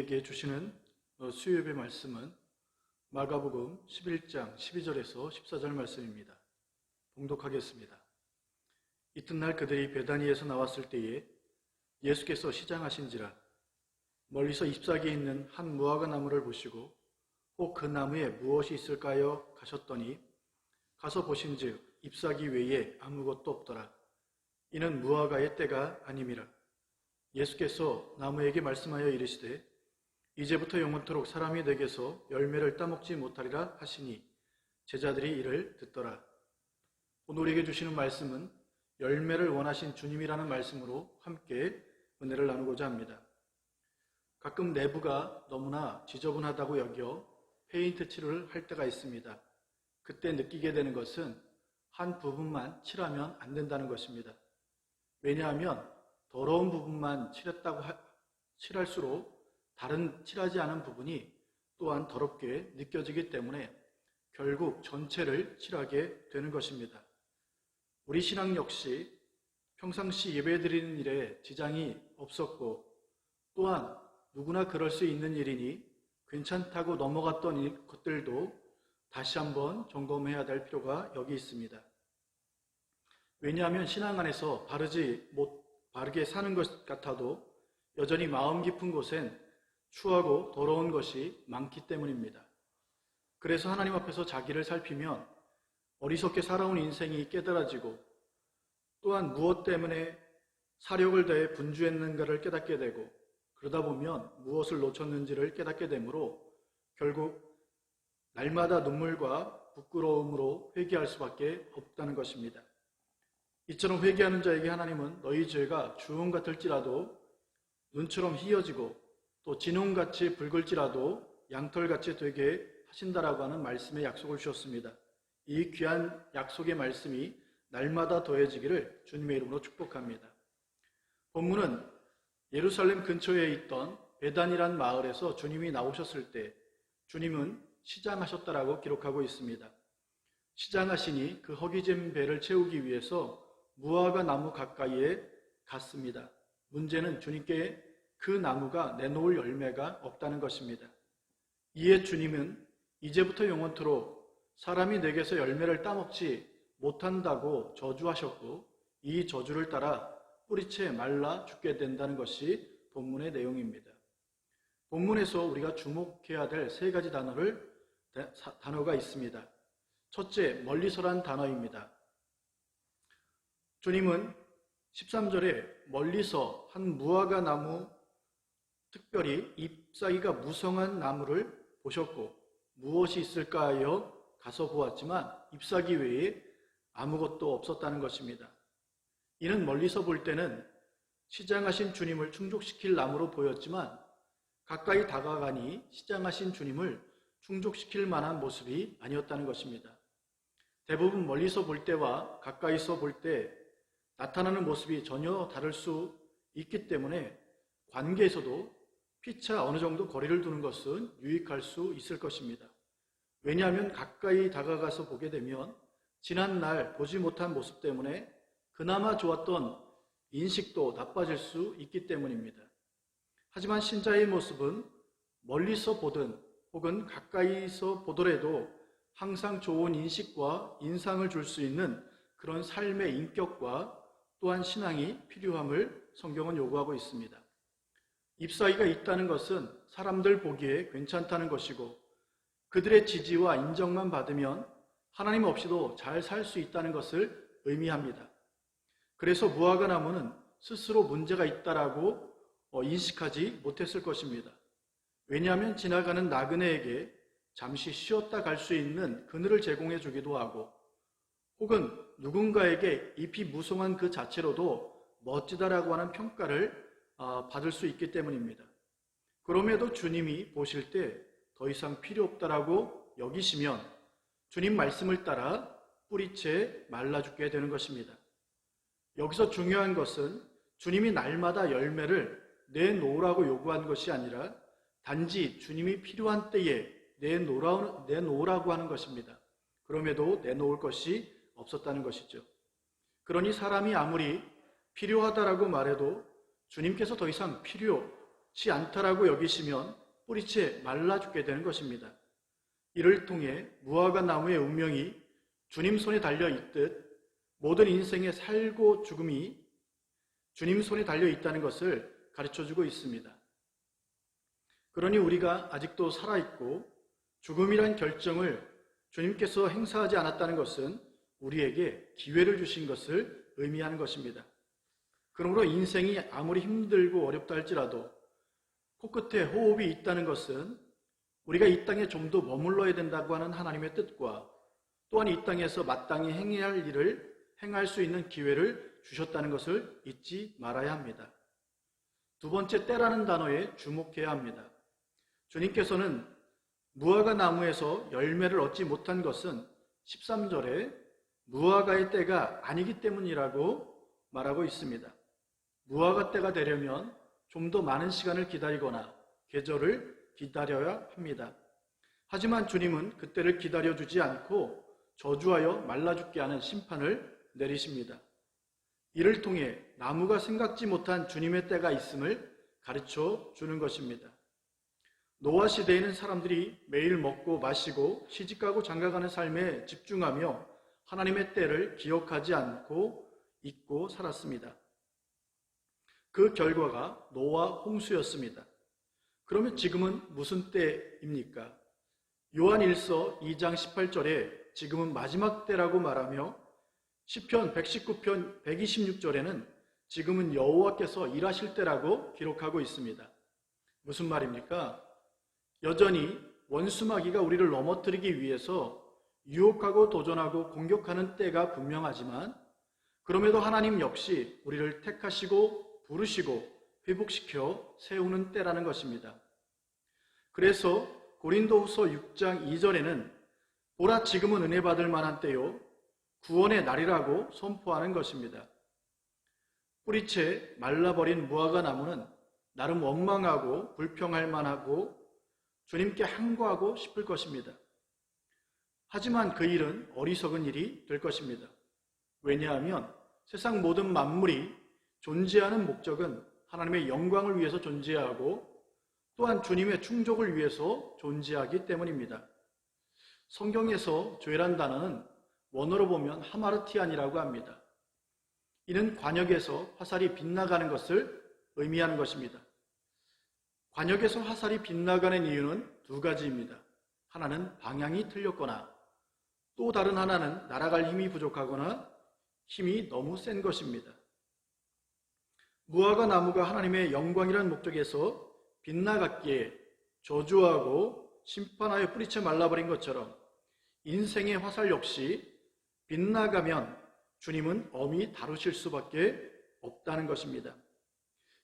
우리에게 주시는 수요예배 말씀은 마가복음 11장 12절에서 14절 말씀입니다. 봉독하겠습니다. 이튿날 그들이 베다니에서 나왔을 때에 예수께서 시장하신지라 멀리서 잎사귀에 있는 한 무화과 나무를 보시고 혹 그 나무에 무엇이 있을까요? 가셨더니 가서 보신즉 잎사귀 외에 아무것도 없더라. 이는 무화과의 때가 아님이라. 예수께서 나무에게 말씀하여 이르시되 이제부터 영원토록 사람이 내게서 열매를 따먹지 못하리라 하시니 제자들이 이를 듣더라. 오늘 우리에게 주시는 말씀은 열매를 원하신 주님이라는 말씀으로 함께 은혜를 나누고자 합니다. 가끔 내부가 너무나 지저분하다고 여겨 페인트 칠을 할 때가 있습니다. 그때 느끼게 되는 것은 한 부분만 칠하면 안 된다는 것입니다. 왜냐하면 더러운 부분만 칠할수록 다른 칠하지 않은 부분이 또한 더럽게 느껴지기 때문에 결국 전체를 칠하게 되는 것입니다. 우리 신앙 역시 평상시 예배드리는 일에 지장이 없었고 또한 누구나 그럴 수 있는 일이니 괜찮다고 넘어갔던 것들도 다시 한번 점검해야 될 필요가 여기 있습니다. 왜냐하면 신앙 안에서 바르게 사는 것 같아도 여전히 마음 깊은 곳엔 추하고 더러운 것이 많기 때문입니다. 그래서 하나님 앞에서 자기를 살피면 어리석게 살아온 인생이 깨달아지고 또한 무엇 때문에 사력을 다해 분주했는가를 깨닫게 되고 그러다 보면 무엇을 놓쳤는지를 깨닫게 되므로 결국 날마다 눈물과 부끄러움으로 회개할 수밖에 없다는 것입니다. 이처럼 회개하는 자에게 하나님은 너희 죄가 주홍 같을지라도 눈처럼 희어지고 또 진홍같이 붉을지라도 양털같이 되게 하신다라고 하는 말씀의 약속을 주셨습니다. 이 귀한 약속의 말씀이 날마다 더해지기를 주님의 이름으로 축복합니다. 본문은 예루살렘 근처에 있던 베단이란 마을에서 주님이 나오셨을 때 주님은 시장하셨다라고 기록하고 있습니다. 시장하시니 그 허기진 배를 채우기 위해서 무화과 나무 가까이에 갔습니다. 문제는 주님께 그 나무가 내놓을 열매가 없다는 것입니다. 이에 주님은 이제부터 영원토록 사람이 내게서 열매를 따먹지 못한다고 저주하셨고 이 저주를 따라 뿌리채 말라 죽게 된다는 것이 본문의 내용입니다. 본문에서 우리가 주목해야 될 세 가지 단어가 있습니다. 첫째, 멀리서란 단어입니다. 주님은 13절에 멀리서 한 무화과 나무, 특별히 잎사귀가 무성한 나무를 보셨고 무엇이 있을까 하여 가서 보았지만 잎사귀 외에 아무것도 없었다는 것입니다. 이는 멀리서 볼 때는 시장하신 주님을 충족시킬 나무로 보였지만 가까이 다가가니 시장하신 주님을 충족시킬 만한 모습이 아니었다는 것입니다. 대부분 멀리서 볼 때와 가까이서 볼 때 나타나는 모습이 전혀 다를 수 있기 때문에 관계에서도 피차 어느 정도 거리를 두는 것은 유익할 수 있을 것입니다. 왜냐하면 가까이 다가가서 보게 되면 지난날 보지 못한 모습 때문에 그나마 좋았던 인식도 나빠질 수 있기 때문입니다. 하지만 신자의 모습은 멀리서 보든 혹은 가까이서 보더라도 항상 좋은 인식과 인상을 줄 수 있는 그런 삶의 인격과 또한 신앙이 필요함을 성경은 요구하고 있습니다. 잎사귀가 있다는 것은 사람들 보기에 괜찮다는 것이고 그들의 지지와 인정만 받으면 하나님 없이도 잘 살 수 있다는 것을 의미합니다. 그래서 무화과 나무는 스스로 문제가 있다라고 인식하지 못했을 것입니다. 왜냐하면 지나가는 나그네에게 잠시 쉬었다 갈 수 있는 그늘을 제공해 주기도 하고 혹은 누군가에게 잎이 무성한 그 자체로도 멋지다라고 하는 평가를 받을 수 있기 때문입니다. 그럼에도 주님이 보실 때 더 이상 필요 없다라고 여기시면 주님 말씀을 따라 뿌리채 말라 죽게 되는 것입니다. 여기서 중요한 것은 주님이 날마다 열매를 내놓으라고 요구한 것이 아니라 단지 주님이 필요한 때에 내놓으라고 하는 것입니다. 그럼에도 내놓을 것이 없었다는 것이죠. 그러니 사람이 아무리 필요하다라고 말해도 주님께서 더 이상 필요 않다라고 여기시면 뿌리채 말라 죽게 되는 것입니다. 이를 통해 무화과 나무의 운명이 주님 손에 달려 있듯 모든 인생의 살고 죽음이 주님 손에 달려 있다는 것을 가르쳐주고 있습니다. 그러니 우리가 아직도 살아있고 죽음이란 결정을 주님께서 행사하지 않았다는 것은 우리에게 기회를 주신 것을 의미하는 것입니다. 그러므로 인생이 아무리 힘들고 어렵다 할지라도 코끝에 호흡이 있다는 것은 우리가 이 땅에 좀 더 머물러야 된다고 하는 하나님의 뜻과 또한 이 땅에서 마땅히 행해야 할 일을 행할 수 있는 기회를 주셨다는 것을 잊지 말아야 합니다. 두 번째, 때라는 단어에 주목해야 합니다. 주님께서는 무화과 나무에서 열매를 얻지 못한 것은 13절에 무화과의 때가 아니기 때문이라고 말하고 있습니다. 무화과 때가 되려면 좀 더 많은 시간을 기다리거나 계절을 기다려야 합니다. 하지만 주님은 그때를 기다려주지 않고 저주하여 말라 죽게 하는 심판을 내리십니다. 이를 통해 나무가 생각지 못한 주님의 때가 있음을 가르쳐 주는 것입니다. 노아 시대에는 사람들이 매일 먹고 마시고 시집가고 장가가는 삶에 집중하며 하나님의 때를 기억하지 않고 잊고 살았습니다. 그 결과가 노아 홍수였습니다. 그러면 지금은 무슨 때입니까? 요한 1서 2장 18절에 지금은 마지막 때라고 말하며 시편 119편 126절에는 지금은 여호와께서 일하실 때라고 기록하고 있습니다. 무슨 말입니까? 여전히 원수마귀가 우리를 넘어뜨리기 위해서 유혹하고 도전하고 공격하는 때가 분명하지만 그럼에도 하나님 역시 우리를 택하시고 부르시고 회복시켜 세우는 때라는 것입니다. 그래서 고린도후서 6장 2절에는 보라 지금은 은혜 받을 만한 때요 구원의 날이라고 선포하는 것입니다. 뿌리채 말라버린 무화과 나무는 나름 원망하고 불평할 만하고 주님께 항거하고 싶을 것입니다. 하지만 그 일은 어리석은 일이 될 것입니다. 왜냐하면 세상 모든 만물이 존재하는 목적은 하나님의 영광을 위해서 존재하고 또한 주님의 충족을 위해서 존재하기 때문입니다. 성경에서 죄란 단어는 원어로 보면 하마르티안이라고 합니다. 이는 관역에서 화살이 빗나가는 것을 의미하는 것입니다. 관역에서 화살이 빗나가는 이유는 두 가지입니다. 하나는 방향이 틀렸거나 또 다른 하나는 날아갈 힘이 부족하거나 힘이 너무 센 것입니다. 무화과 나무가 하나님의 영광이라는 목적에서 빗나갔기에 저주하고 심판하여 뿌리채 말라버린 것처럼 인생의 화살 역시 빗나가면 주님은 엄히 다루실 수밖에 없다는 것입니다.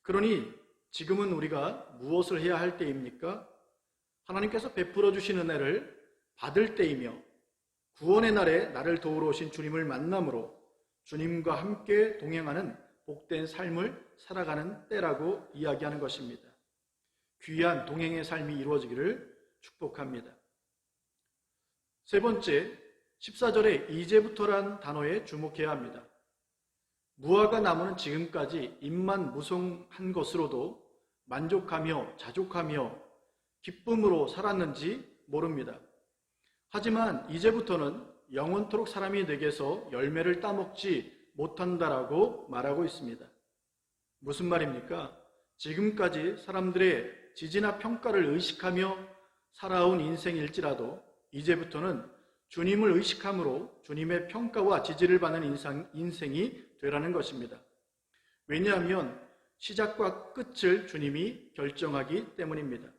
그러니 지금은 우리가 무엇을 해야 할 때입니까? 하나님께서 베풀어 주신 은혜를 받을 때이며 구원의 날에 나를 도우러 오신 주님을 만남으로 주님과 함께 동행하는 복된 삶을 살아가는 때라고 이야기하는 것입니다. 귀한 동행의 삶이 이루어지기를 축복합니다. 세 번째, 14절에 이제부터란 단어에 주목해야 합니다. 무화과 나무는 지금까지 입만 무성한 것으로도 만족하며 자족하며 기쁨으로 살았는지 모릅니다. 하지만 이제부터는 영원토록 사람이 내게서 열매를 따먹지 못한다라고 말하고 있습니다. 무슨 말입니까? 지금까지 사람들의 지지나 평가를 의식하며 살아온 인생일지라도 이제부터는 주님을 의식함으로 주님의 평가와 지지를 받는 인생이 되라는 것입니다. 왜냐하면 시작과 끝을 주님이 결정하기 때문입니다.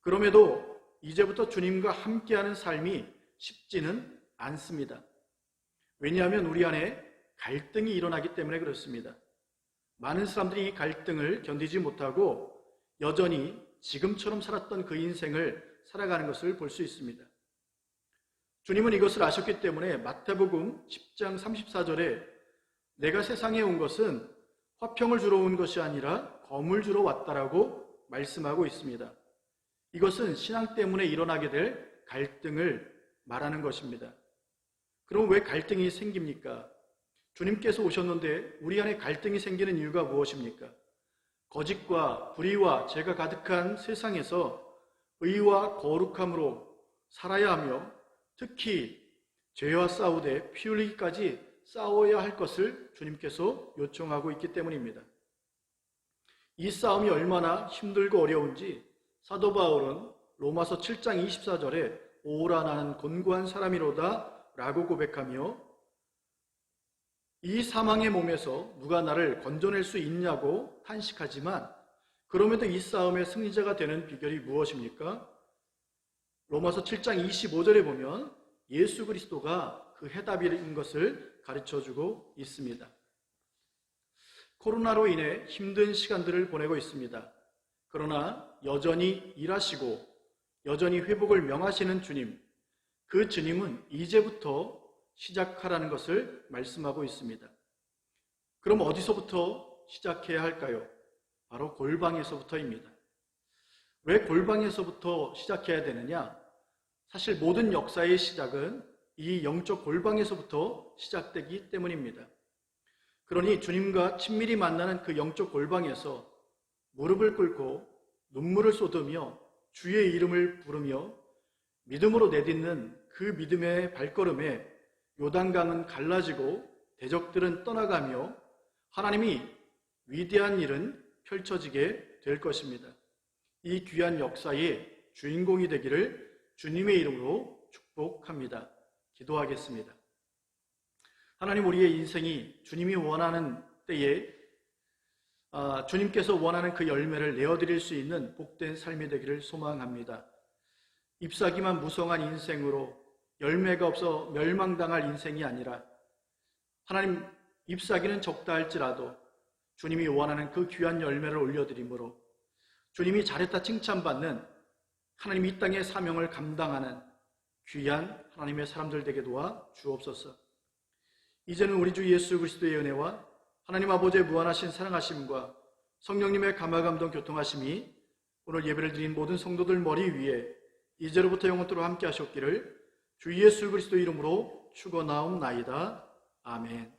그럼에도 이제부터 주님과 함께하는 삶이 쉽지는 않습니다. 왜냐하면 우리 안에 갈등이 일어나기 때문에 그렇습니다. 많은 사람들이 이 갈등을 견디지 못하고 여전히 지금처럼 살았던 그 인생을 살아가는 것을 볼 수 있습니다. 주님은 이것을 아셨기 때문에 마태복음 10장 34절에 내가 세상에 온 것은 화평을 주러 온 것이 아니라 검을 주러 왔다라고 말씀하고 있습니다. 이것은 신앙 때문에 일어나게 될 갈등을 말하는 것입니다. 그럼 왜 갈등이 생깁니까? 주님께서 오셨는데 우리 안에 갈등이 생기는 이유가 무엇입니까? 거짓과 불의와 죄가 가득한 세상에서 의와 거룩함으로 살아야 하며 특히 죄와 싸우되 피 흘리기까지 싸워야 할 것을 주님께서 요청하고 있기 때문입니다. 이 싸움이 얼마나 힘들고 어려운지 사도 바울은 로마서 7장 24절에 오라 나는 곤고한 사람이로다 라고 고백하며 이 사망의 몸에서 누가 나를 건져낼 수 있냐고 탄식하지만 그럼에도 이 싸움의 승리자가 되는 비결이 무엇입니까? 로마서 7장 25절에 보면 예수 그리스도가 그 해답인 것을 가르쳐주고 있습니다. 코로나로 인해 힘든 시간들을 보내고 있습니다. 그러나 여전히 일하시고 여전히 회복을 명하시는 주님, 그 주님은 이제부터 시작하라는 것을 말씀하고 있습니다. 그럼 어디서부터 시작해야 할까요? 바로 골방에서부터입니다. 왜 골방에서부터 시작해야 되느냐? 사실 모든 역사의 시작은 이 영적 골방에서부터 시작되기 때문입니다. 그러니 주님과 친밀히 만나는 그 영적 골방에서 무릎을 꿇고 눈물을 쏟으며 주의 이름을 부르며 믿음으로 내딛는 그 믿음의 발걸음에 요단강은 갈라지고 대적들은 떠나가며 하나님이 위대한 일은 펼쳐지게 될 것입니다. 이 귀한 역사의 주인공이 되기를 주님의 이름으로 축복합니다. 기도하겠습니다. 하나님, 우리의 인생이 주님이 원하는 때에 주님께서 원하는 그 열매를 내어드릴 수 있는 복된 삶이 되기를 소망합니다. 잎사귀만 무성한 인생으로 열매가 없어 멸망당할 인생이 아니라 하나님, 잎사귀는 적다 할지라도 주님이 원하는 그 귀한 열매를 올려드림으로 주님이 잘했다 칭찬받는 하나님 이 땅의 사명을 감당하는 귀한 하나님의 사람들 되게 도와 주옵소서. 이제는 우리 주 예수 그리스도의 은혜와 하나님 아버지의 무한하신 사랑하심과 성령님의 감화감동 교통하심이 오늘 예배를 드린 모든 성도들 머리 위에 이제로부터 영원토록 함께 하셨기를 주 예수 그리스도 이름으로 축원하옵나이다. 아멘.